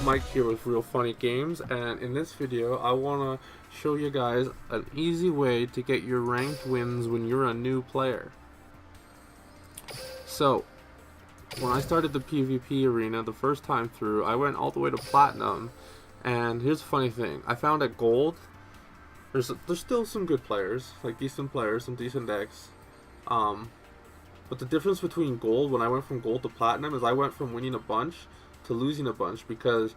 Mike here with Real Funny Games, and in this video I want to show you guys an easy way to get your ranked wins when you're a new player. So, when I started the PvP arena the first time through, I went all the way to Platinum, and here's the funny thing, I found at Gold, there's still some good players, like decent players, some decent decks, but the difference between Gold, when I went from Gold to Platinum, is I went from winning a bunch to losing a bunch, because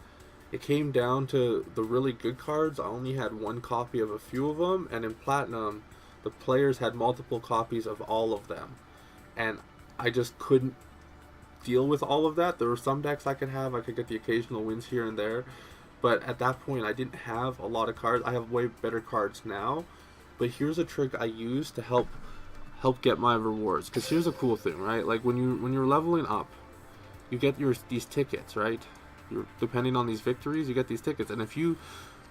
it came down to the really good cards. I only had one copy of a few of them, and in Platinum the players had multiple copies of all of them, and I just couldn't deal with all of that. There were some decks I could get the occasional wins here and there, but at that point I didn't have a lot of cards. I have way better cards now, but here's a trick I use to help get my rewards. Because here's a cool thing, right? Like when you're leveling up, you get these tickets, right? Depending on these victories, you get these tickets. And if you,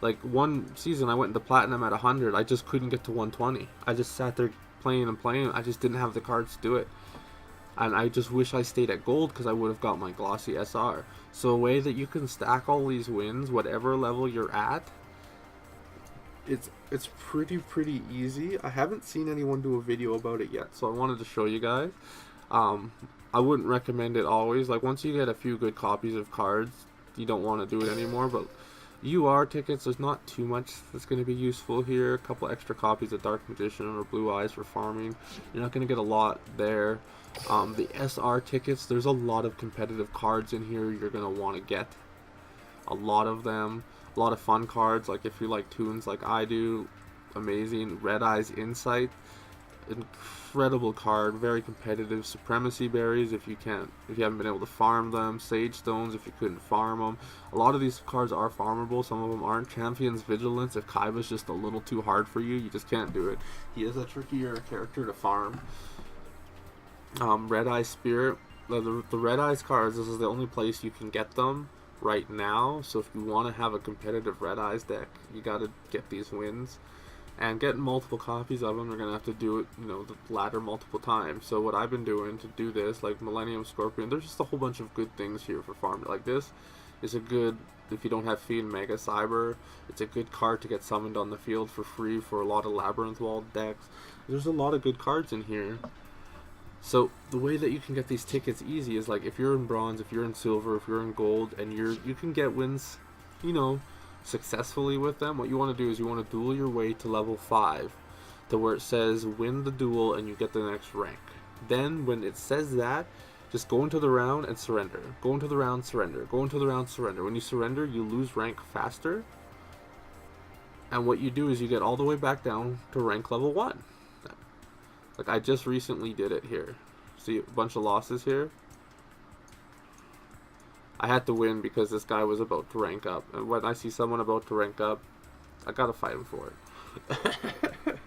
like one season I went into Platinum at 100, I just couldn't get to 120. I just sat there playing and playing. I just didn't have the cards to do it. And I just wish I stayed at Gold, because I would have got my glossy SR. So a way that you can stack all these wins, whatever level you're at, it's pretty easy. I haven't seen anyone do a video about it yet, so I wanted to show you guys. I wouldn't recommend it always. Like once you get a few good copies of cards, you don't want to do it anymore. But UR tickets, there's not too much that's going to be useful here. A couple extra copies of Dark Magician or Blue Eyes for farming. You're not going to get a lot there. The SR tickets, there's a lot of competitive cards in here you're going to want to get. A lot of them. A lot of fun cards, like if you like tunes like I do, amazing. Red Eyes Insight, incredible card, very competitive. Supremacy Berries, if you haven't been able to farm them. Sage Stones, if you couldn't farm them. A lot of these cards are farmable, some of them aren't. Champion's Vigilance, if Kaiba's just a little too hard for you, you just can't do it. He is a trickier character to farm. Red Eye Spirit, the Red Eyes cards, this is the only place you can get them right now, so if you want to have a competitive Red Eyes deck, you got to get these wins, and getting multiple copies of them, you're gonna have to do it, the ladder multiple times. So what I've been doing to do this, like Millennium Scorpion, there's just a whole bunch of good things here for farming. Like this is a good, if you don't have Fiend Mega Cyber, it's a good card to get summoned on the field for free for a lot of Labyrinth Wall decks. There's a lot of good cards in here. So the way that you can get these tickets easy is, like, if you're in bronze, if you're in silver, if you're in gold, and you can get wins, successfully with them. What you want to do is you want to duel your way to level 5 to where it says win the duel and you get the next rank. Then when it says that, just go into the round and surrender. Go into the round, surrender. Go into the round, surrender. When you surrender, you lose rank faster. And what you do is you get all the way back down to rank level 1. Like I just recently did it here. See a bunch of losses here. I had to win because this guy was about to rank up, and when I see someone about to rank up, I gotta fight him for it.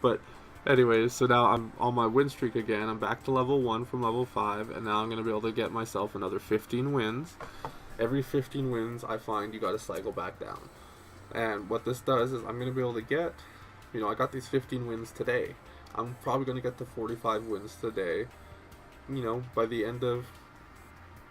But anyways, so now I'm on my win streak again. I'm back to level 1 from level 5, and now I'm gonna be able to get myself another 15 wins. Every 15 wins I find you gotta cycle back down. And what this does is I'm gonna be able to get, I got these 15 wins today. I'm probably going to get to 45 wins today. By the end of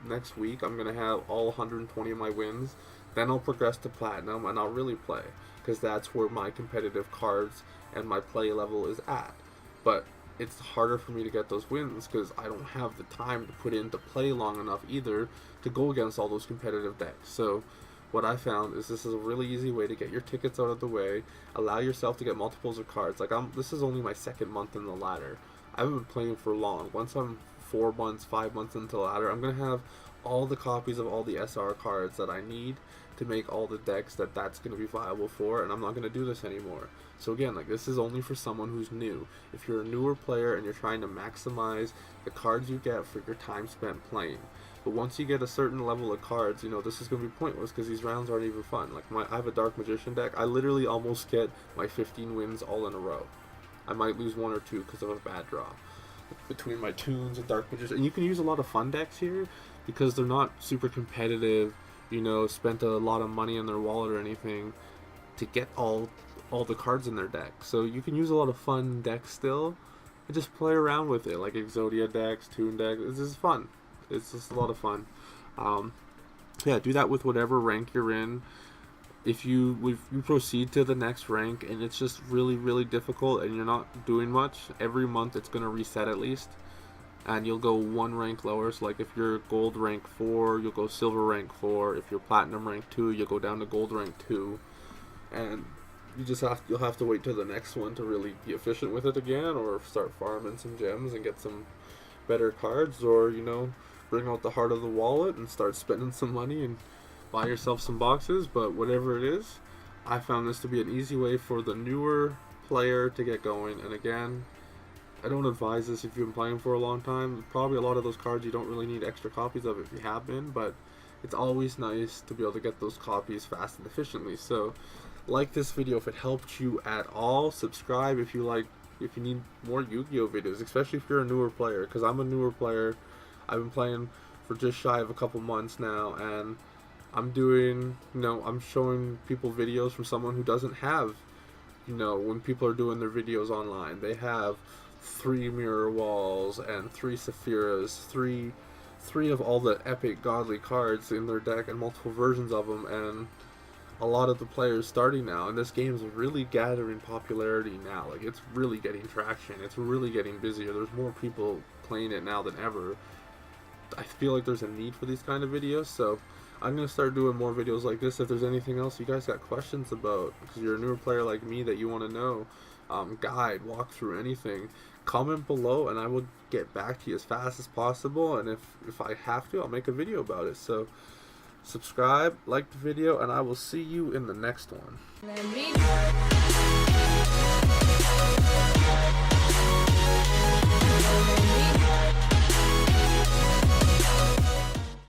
next week, I'm going to have all 120 of my wins. Then I'll progress to Platinum, and I'll really play, because that's where my competitive cards and my play level is at. But it's harder for me to get those wins, because I don't have the time to put in to play long enough either to go against all those competitive decks. So what I found is this is a really easy way to get your tickets out of the way, allow yourself to get multiples of cards. Like this is only my 2nd month in the ladder. I haven't been playing for long. Once I'm 4 months, 5 months into the ladder, I'm going to have all the copies of all the SR cards that I need to make all the decks that's going to be viable for, and I'm not going to do this anymore. So again, like, this is only for someone who's new. If you're a newer player and you're trying to maximize the cards you get for your time spent playing. But once you get a certain level of cards, this is going to be pointless, because these rounds aren't even fun. Like I have a Dark Magician deck. I literally almost get my 15 wins all in a row. I might lose 1 or 2 because of a bad draw. Between my tunes and Dark Magician, and you can use a lot of fun decks here because they're not super competitive. Spent a lot of money in their wallet or anything to get all the cards in their deck. So you can use a lot of fun decks still, and just play around with it, like Exodia decks, Toon decks. This is fun. It's just a lot of fun. yeah, do that with whatever rank you're in. If you proceed to the next rank and it's just really, really difficult and you're not doing much, every month it's going to reset at least, and you'll go one rank lower. So like if you're gold rank 4, you'll go silver rank 4. If you're platinum rank 2, you'll go down to gold rank 2. And you'll have to wait till the next one to really be efficient with it again, or start farming some gems and get some better cards, or bring out the heart of the wallet and start spending some money and buy yourself some boxes. But whatever it is, I found this to be an easy way for the newer player to get going. And again, I don't advise this if you've been playing for a long time. Probably a lot of those cards you don't really need extra copies of if you have been, but it's always nice to be able to get those copies fast and efficiently. So like this video if it helped you at all. Subscribe if you need more Yu-Gi-Oh videos, especially if you're a newer player, because I'm a newer player. I've been playing for just shy of a couple months now, and I'm doing, I'm showing people videos from someone who doesn't have, when people are doing their videos online, they have 3 mirror walls and 3 Sephiras, three of all the epic godly cards in their deck and multiple versions of them. And a lot of the players starting now, and this game is really gathering popularity now. Like, it's really getting traction. It's really getting busier. There's more people playing it now than ever. I feel like there's a need for these kind of videos, so I'm going to start doing more videos like this. If there's anything else you guys got questions about, because you're a newer player like me that you want to know, guide, walk through, anything, comment below and I will get back to you as fast as possible. And if I have to, I'll make a video about it. So subscribe, like the video, and I will see you in the next one.